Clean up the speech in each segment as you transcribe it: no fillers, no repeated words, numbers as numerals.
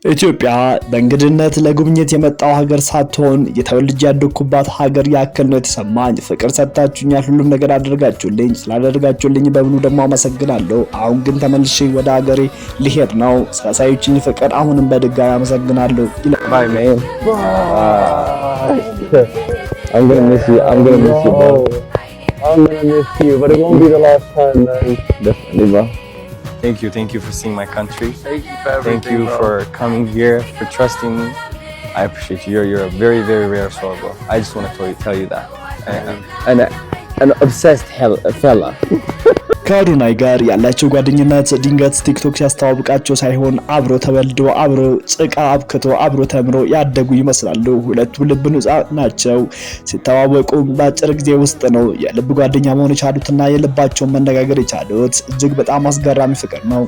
ኢትዮጵያ በእንግድነት ለጉብኝት የመጣው ሀገር ሳትሆን የተወልጄ ያደኩባት ሀገር ያክል ነው የተሰማኝ። ፍቅር ሰጣችሁኛል፣ ሁሉም ነገር አደረጋችሁልኝ። ስላደረጋችሁልኝ በሙሉ ደግሞ አመሰግናለሁ። አሁን ግን ተመልሼ ወደ ሀገሬ ሊሄድ ነው። ስላሳያችሁኝ ፍቅር አሁንም በድጋሚ አመሰግናለሁ። Bye, man. I'm gonna miss you. I'm gonna miss you, bro. I'm gonna miss you, but it won't be the last time, man. Definitely, bro. Thank you for seeing my country. Thank you for everything, Thank you bro. for coming here, for trusting me. I appreciate you. You're a very, very rare soul, bro. I just want to tell you that. An obsessed fella. ከአዶናይ ጋር ያላቸው ጓደኝነት ድንገት ቲክቶክ ሲያስተዋውቃቸው ሳይሆን አብሮ ተወልዶ አብሮ ጭቃ አብክቶ አብሮ ተምሮ ያደጉ ይመስላሉ። ሁለቱ ልብ ንጹህ ናቸው። ሲተዋወቁ በአጭር ጊዜ ውስጥ ነው የልብ ጓደኛ መሆን የቻሉትና የልባቸውን መነጋገር የቻሉት። እጅግ በጣም አስገራሚ ፍቅር ነው።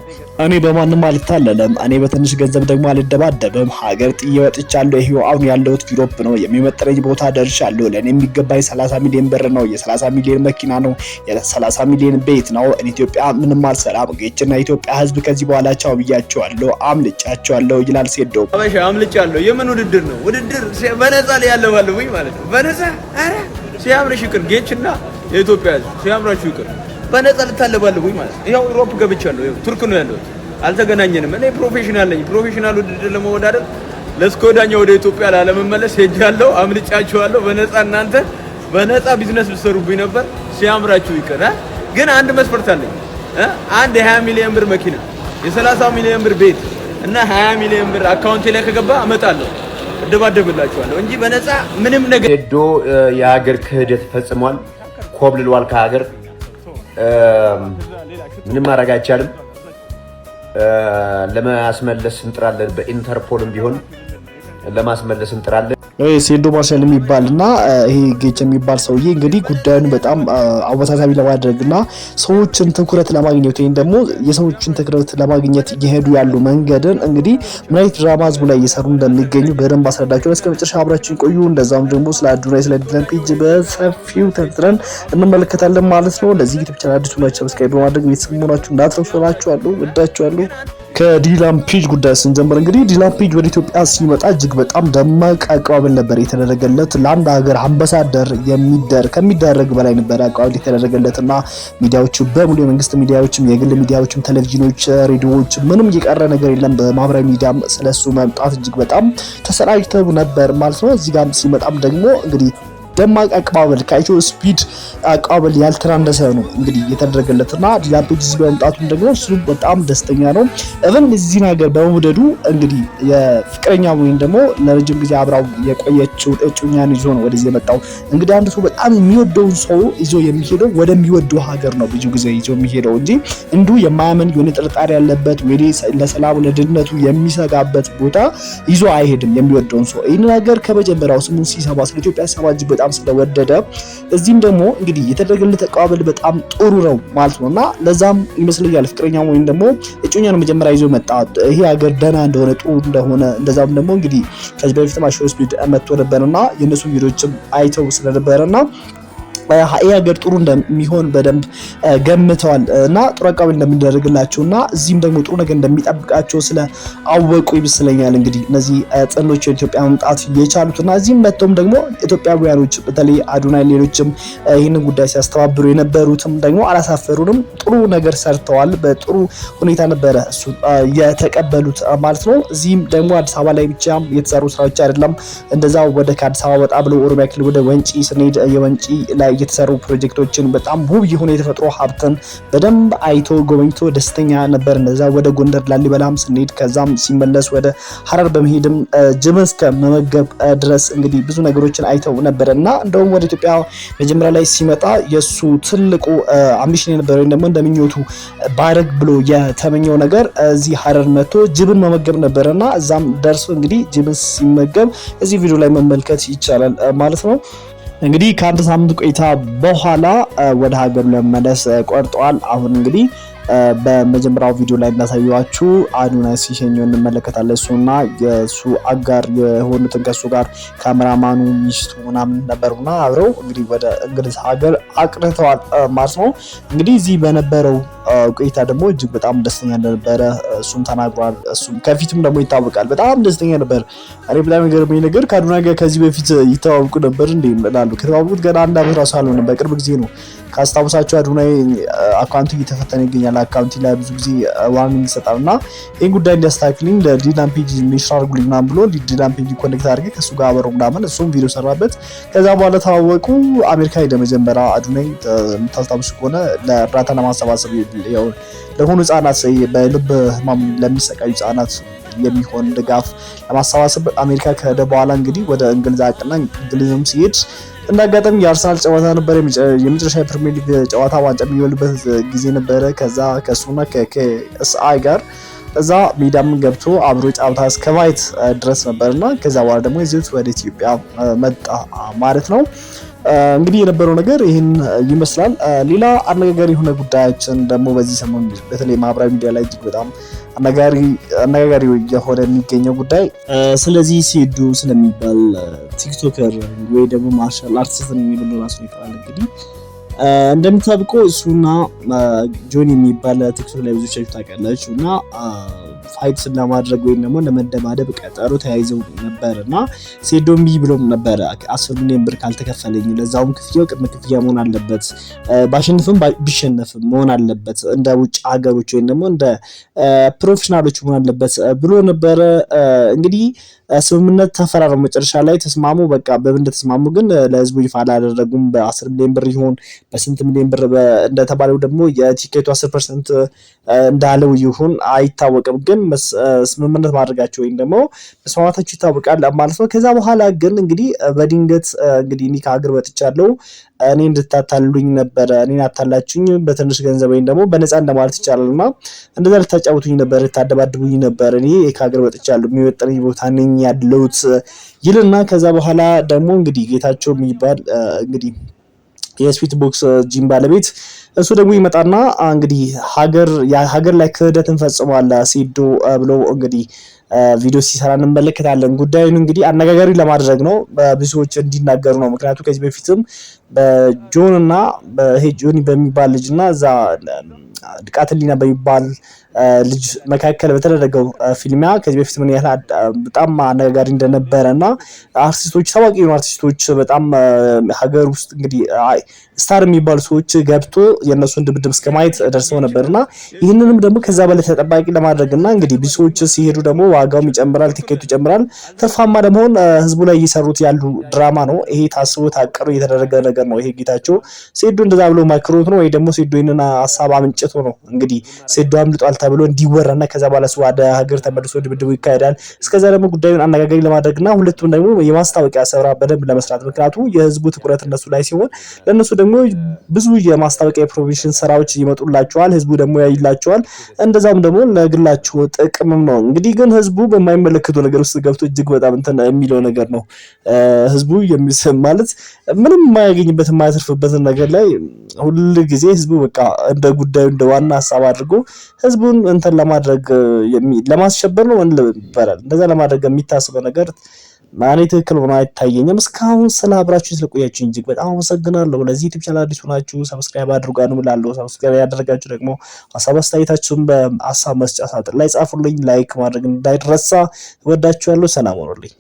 እኔ በማንም አልታለለም፣ እኔ በትንሽ ገንዘብ ደግሞ አልደባደብም። ሀገር ጥዬ ወጥቻለሁ። ይሄው አሁን ያለሁት ዩሮፕ ነው። የሚመጥረኝ ቦታ ደርሻለሁ። ለኔ የሚገባኝ 30 ሚሊዮን ብር ነው። የ30 ሚሊዮን መኪና ነው። የ30 ሚሊዮን ቤት ነው። ኢትዮጵያ ምንም አልሰራም። ጌችና ኢትዮጵያ ህዝብ ከዚህ በኋላ ቻው ብያቸዋለሁ፣ አምልጫቸዋለሁ ይላል ሴዶ። አበሻ አምልጫለሁ። የምን ውድድር ነው? ውድድር በነፃ ላይ ያለባለው ወይ ማለት ነው። በነፃ አረ ሲያምርሽ ይቅር። ጌችና የኢትዮጵያ ህዝብ ሲያምራችሁ ይቅር። በነፃ ልታለባለው ወይ ማለት ነው። ይሄው ዩሮፕ ገብቻለሁ። ይሄው ቱርክ ነው ያለሁት። አልተገናኘንም። እኔ ፕሮፌሽናል ነኝ። ፕሮፌሽናል ውድድር ለመወዳደር ለስኮዳኛ ወደ ኢትዮጵያ ላለመመለስ ሄጃለሁ። አምልጫቸዋለሁ በነፃ። እናንተ በነፃ ቢዝነስ ልትሰሩብኝ ነበር። ሲያምራችሁ ይቅር። ግን አንድ መስፈርት አለኝ። አንድ የ20 ሚሊዮን ብር መኪና፣ የ30 ሚሊዮን ብር ቤት እና 20 ሚሊዮን ብር አካውንቴ ላይ ከገባ አመጣለሁ፣ እደባደብላችኋለሁ እንጂ በነፃ ምንም ነገር። ሄዶ የሀገር ክህደት ፈጽሟል። ኮብልሏል ከሀገር። ምንም ማድረግ አይቻልም። ለማስመለስ እንጥራለን። በኢንተርፖልም ቢሆን ለማስመለስ እንጥራለን። ሴዶ ማርሻል የሚባልና ይሄ ጌች የሚባል ሰውዬ እንግዲህ ጉዳዩን በጣም አወሳሳቢ ለማድረግና ሰዎችን ትኩረት ለማግኘት ወይም ደግሞ የሰዎችን ትኩረት ለማግኘት እየሄዱ ያሉ መንገድን እንግዲህ ምን አይነት ድራማ ህዝቡ ላይ እየሰሩ እንደሚገኙ በደንብ አስረዳቸው። እስከ መጨረሻ አብራችሁን ቆዩ። እንደዛም ደግሞ ስለ አዶናይ ስለ ዲላን ፔጅ በሰፊው ተንትረን እንመለከታለን ማለት ነው። ለዚህ ዩቲዩብ ቻናል አዲስ ሆናችሁ ሰብስክራይብ በማድረግ ቤተሰብ መሆናችሁ እንዳትረሱ እላችኋለሁ። ወዳችኋለሁ። ከዲላን ፔጅ ጉዳይ ስንጀምር እንግዲህ ዲላን ፔጅ ወደ ኢትዮጵያ ሲመጣ እጅግ በጣም ደማቅ አቀባበል ነበር የተደረገለት። ለአንድ ሀገር አምባሳደር ከሚደረግ በላይ ነበር አቀባበል የተደረገለትና ሚዲያዎቹ በሙሉ የመንግስት ሚዲያዎችም የግል ሚዲያዎችም ቴሌቪዥኖች፣ ሬዲዮዎች ምንም እየቀረ ነገር የለም። በማህበራዊ ሚዲያም ስለሱ መምጣት እጅግ በጣም ተሰራጭተው ነበር ማለት ነው። እዚህ ጋር ሲመጣም ደግሞ እንግዲህ ደማቅ አቀባበል ከኢትዮ ስፒድ አቀባበል ያልተናነሰ ነው እንግዲህ የተደረገለትና ዲላን ፔጅ እዚህ በመምጣቱም ደግሞ እሱ በጣም ደስተኛ ነው። እብን እዚህ ነገር በመውደዱ እንግዲህ የፍቅረኛ ወይም ደግሞ ለረጅም ጊዜ አብራው የቆየችው እጩኛን ይዞ ነው ወደዚህ የመጣው። እንግዲህ አንድ ሰው በጣም የሚወደውን ሰው ይዞ የሚሄደው ወደሚወደው ሀገር ነው ብዙ ጊዜ ይዞ የሚሄደው እንጂ እንዱ የማያምን የሆነ ጥርጣሬ ያለበት ወይ ለሰላሙ ለድህነቱ የሚሰጋበት ቦታ ይዞ አይሄድም የሚወደውን ሰው። ይህን ነገር ከመጀመሪያው ስሙን ሲሰማ ስለ ኢትዮጵያ ሰባጅ በጣም ስለወደደ እዚህም ደግሞ እንግዲህ የተደረገለት ተቀባበል በጣም ጥሩ ነው ማለት ነውና ለዛም ይመስለኛል ፍቅረኛ ወይም ደግሞ እጮኛን መጀመሪያ ይዞ መጣ። ይሄ ሀገር ደህና እንደሆነ ጥሩ እንደሆነ እንደዛም ደግሞ እንግዲህ ከዚህ በፊት ማሽሮ ስፒድ መጥቶ ነበርና የነሱ ቪዲዮዎችም አይተው ስለነበረና ይሄ ሀገር ጥሩ እንደሚሆን በደንብ ገምተዋል እና ጥሩ አቀባበል እንደሚደረግላቸውና እዚህም ደግሞ ጥሩ ነገር እንደሚጠብቃቸው ስለ አወቁ ይመስለኛል እንግዲህ እነዚህ ጥንዶች ኢትዮጵያ መምጣት የቻሉትና እዚህም መጥተውም ደግሞ ኢትዮጵያውያኖች በተለይ አዶናይ ሌሎችም ይህንን ጉዳይ ሲያስተባብሩ የነበሩትም ደግሞ አላሳፈሩንም። ጥሩ ነገር ሰርተዋል። በጥሩ ሁኔታ ነበረ እሱ የተቀበሉት ማለት ነው። እዚህም ደግሞ አዲስ አበባ ላይ ብቻ የተሰሩ ስራዎች አይደለም። እንደዛው ወደ ከአዲስ አበባ ወጣ ብሎ ኦሮሚያ ክልል ወደ ወንጪ ስንሄድ የወንጪ ላይ የተሰሩ ፕሮጀክቶችን በጣም ውብ የሆነ የተፈጥሮ ሀብትን በደንብ አይቶ ጎበኝቶ ደስተኛ ነበር። እንደዛ ወደ ጎንደር ላሊበላም ስንሄድ ከዛም ሲመለስ ወደ ሐረር በመሄድም ጅብን እስከ መመገብ ድረስ እንግዲህ ብዙ ነገሮችን አይተው ነበርና እንደውም ወደ ኢትዮጵያ መጀመሪያ ላይ ሲመጣ የሱ ትልቁ አምቢሽን የነበረው ደግሞ እንደምኞቱ ባረግ ብሎ የተመኘው ነገር እዚህ ሐረር መጥቶ ጅብን መመገብ ነበርና እዛም ደርሶ እንግዲህ ጅብን ሲመገብ እዚህ ቪዲዮ ላይ መመልከት ይቻላል ማለት ነው። እንግዲህ ከአንድ ሳምንት ቆይታ በኋላ ወደ ሀገሩ ለመመለስ ቆርጠዋል። አሁን እንግዲህ በመጀመሪያው ቪዲዮ ላይ እንዳሳየኋችሁ አዶናይ ሲሸኘው እንመለከታለን። እሱና የሱ አጋር የሆኑትን ከሱ ጋር ካሜራማኑ ሚስቱ ምናምን ነበሩና አብረው እንግዲህ ወደ እንግሊዝ ሀገር አቅንተዋል ማለት ነው። እንግዲህ እዚህ በነበረው ቆይታ ደግሞ እጅግ በጣም ደስተኛ እንደነበረ እሱም ተናግሯል። እሱም ከፊቱም ደግሞ ይታወቃል በጣም ደስተኛ ነበር። እኔ በጣም የሚገርመኝ ነገር ከአዶናይ ጋር ከዚህ በፊት ይተዋወቁ ነበር እንዴ እላሉ። ከተዋወቁት ገና 1 ዓመት ራሱ አልሆነም፣ በቅርብ ጊዜ ነው። ካስታውሳችሁ አዶናይ አካውንቱ እየተፈተነ ይገኛል። አካውንቲ ላይ ብዙ ጊዜ ዋርኒንግ ይሰጣል እና ይህን ጉዳይ እንዲያስተካክልኝ ለዲላን ፔጅ ሜሽን አድርጉልኝ ምናምን ብሎ ዲላን ፔጅ ኮኔክት አድርጌ ከእሱ ጋር አበረው ምናምን እሱም ቪዲዮ ሰራበት። ከዛ በኋላ ተዋወቁ። አሜሪካ ሄደ መጀመሪያ አዶናይ የምታስታውሱ ከሆነ ለእርዳታ ለማሰባሰብ ለሆኑ ህጻናት በልብ ህመም ለሚሰቃዩ ህጻናት የሚሆን ድጋፍ ለማሰባሰብ አሜሪካ ከሄደ በኋላ እንግዲህ ወደ እንግሊዝ አቅና እንግሊዝም ሲሄድ እንዳጋጣሚ የአርሰናል ጨዋታ ነበር። የመጨረሻ የፕሪሚየር ሊግ ጨዋታ ዋንጫ የሚበሉበት ጊዜ ነበረ። ከዛ ከሱና ከኤስአይ ጋር እዛ ሜዳም ገብቶ አብሮ ጨዋታ እስከ ማየት ድረስ ነበርና ከዛ በኋላ ደግሞ ይዞት ወደ ኢትዮጵያ መጣ ማለት ነው። እንግዲህ የነበረው ነገር ይህን ይመስላል። ሌላ አነጋጋሪ የሆነ ጉዳያችን ደግሞ በዚህ ሰሞን በተለይ ማህበራዊ ሚዲያ ላይ እጅግ በጣም አነጋጋሪ የሆነ የሚገኘው ጉዳይ ስለዚህ ሴዱ ስለሚባል ቲክቶከር ወይ ደግሞ ማርሻል አርቲስት የሚባል ራሱ ይፈራል። እንግዲህ እንደምታውቁ እሱና ጆኒ የሚባል ቲክቶክ ላይ ብዙዎቻችሁ ታውቃላችሁ እና ፋይት ለማድረግ ወይም ደግሞ ለመደባደብ ቀጠሮ ተያይዘው ነበርና ሴዶምቢ ብሎም ነበር 10 ሚሊዮን ብር ካልተከፈለኝ ለዛውም ክፍያው ቅድመ ክፍያ መሆን አለበት፣ ባሸንፍም ቢሸነፍም መሆን አለበት፣ እንደ ውጭ ሀገሮች ወይም ደግሞ እንደ ፕሮፌሽናሎች መሆን አለበት ብሎ ነበረ። እንግዲህ ስምምነት ተፈራረሙ። መጨረሻ ላይ ተስማሙ። በቃ በምን እንደተስማሙ ግን ለህዝቡ ይፋ አላደረጉም። በ10 ሚሊዮን ብር ይሁን በስንት ሚሊዮን ብር እንደተባለው ደግሞ የቲኬቱ 10% እንዳለው ይሁን አይታወቅም። ግን ስምምነት ማድረጋቸው ወይም ደግሞ መስማማታቸው ይታወቃል ማለት ነው። ከዛ በኋላ ግን እንግዲህ በድንገት እንግዲህ እኔ ከሀገር ወጥቻለሁ፣ እኔ እንድታታሉኝ ነበረ፣ እኔን አታላችሁኝ በትንሽ ገንዘብ ወይም ደግሞ በነፃ እንደማለት ይቻላልና እንደዛ ልታጫውቱኝ ነበር፣ ልታደባድቡኝ ነበር፣ እኔ ከሀገር ወጥቻለሁ፣ የሚወጥረኝ ቦታ ነኝ ያለሁት ይልና ከዛ በኋላ ደግሞ እንግዲህ ጌታቸው የሚባል እንግዲህ የስፒት ቦክስ ጂም ባለቤት እሱ ደግሞ ይመጣና እንግዲህ ሀገር ላይ ክህደትን ፈጽሟል ሴዶ ብሎ እንግዲህ ቪዲዮ ሲሰራ እንመለከታለን። ጉዳዩን እንግዲህ አነጋጋሪ ለማድረግ ነው፣ ብዙዎች እንዲናገሩ ነው። ምክንያቱም ከዚህ በፊትም በጆን እና ጆኒ በሚባል ልጅና እዛ ድቃትሊና በሚባል ልጅ መካከል በተደረገው ፊልሚያ ከዚህ በፊት ምን ያህል በጣም አነጋጋሪ እንደነበረና አርቲስቶች ታዋቂ የሆኑ አርቲስቶች በጣም ሀገር ውስጥ እንግዲህ ስታር የሚባሉ ሰዎች ገብቶ የእነሱን ድብድብ እስከ ማየት ደርሰው ነበርና ይህንንም ደግሞ ከዛ በላይ ተጠባቂ ለማድረግና እንግዲህ ብዙ ሰዎች ሲሄዱ ደግሞ ዋጋውም ይጨምራል፣ ቲኬቱ ይጨምራል። ተርፋማ ለመሆን ህዝቡ ላይ እየሰሩት ያሉ ድራማ ነው። ይሄ ታስቦ ታቀሩ እየተደረገ ነገር ነው። ይሄ ጌታቸው ሴዶ እንደዛ ብሎ ማክሮት ነው ወይ ደግሞ ሴዶ ይሄንን ሀሳብ አምንጭቶ ነው እንግዲህ ሴዶ አምልጧል ተብሎ እንዲወራና ከዛ በኋላ ወደ ሀገር ተመልሶ ድብድቡ ይካሄዳል። እስከዛ ደግሞ ጉዳዩን አነጋጋሪ ለማድረግና ሁለቱም ደግሞ የማስታወቂያ ስራ በደንብ ለመስራት ምክንያቱም የህዝቡ ትኩረት እነሱ ላይ ሲሆን ለነሱ ደግሞ ብዙ የማስታወቂያ ፕሮሞሽን ስራዎች ይመጡላቸዋል፣ ህዝቡ ደግሞ ያይላቸዋል። እንደዛም ደግሞ ለግላቸው ጥቅምም ነው። እንግዲህ ግን ህዝቡ በማይመለከተው ነገር ውስጥ ገብቶ እጅግ በጣም እንትን የሚለው ነገር ነው። ህዝቡ የሚሰማ ማለት ምንም የማያገኝበት የማያተርፍበት ነገር ላይ ሁሉ ጊዜ ህዝቡ በቃ እንደ ጉዳዩ እንደ ዋና ሀሳብ አድርጎ ህዝቡን እንትን ለማድረግ ለማስሸበር ነው ይባላል። እንደዛ ለማድረግ የሚታስበው ነገር ማኔ ትክክል ሆኖ አይታየኝም። እስካሁን ስለ አብራችሁ ስለቆያችሁ እጅግ በጣም አመሰግናለሁ። ለዚህ ዩቲዩብ ቻናል አዲስ ሆናችሁ ሰብስክራይብ አድርጉ እላለሁ። ሰብስክራይብ ያደረጋችሁ ደግሞ ሀሳብ አስተያየታችሁን በሀሳብ መስጫ ሳጥን ላይ ጻፉልኝ። ላይክ ማድረግ እንዳይረሳ። እወዳችኋለሁ። ሰላም ሁኑልኝ።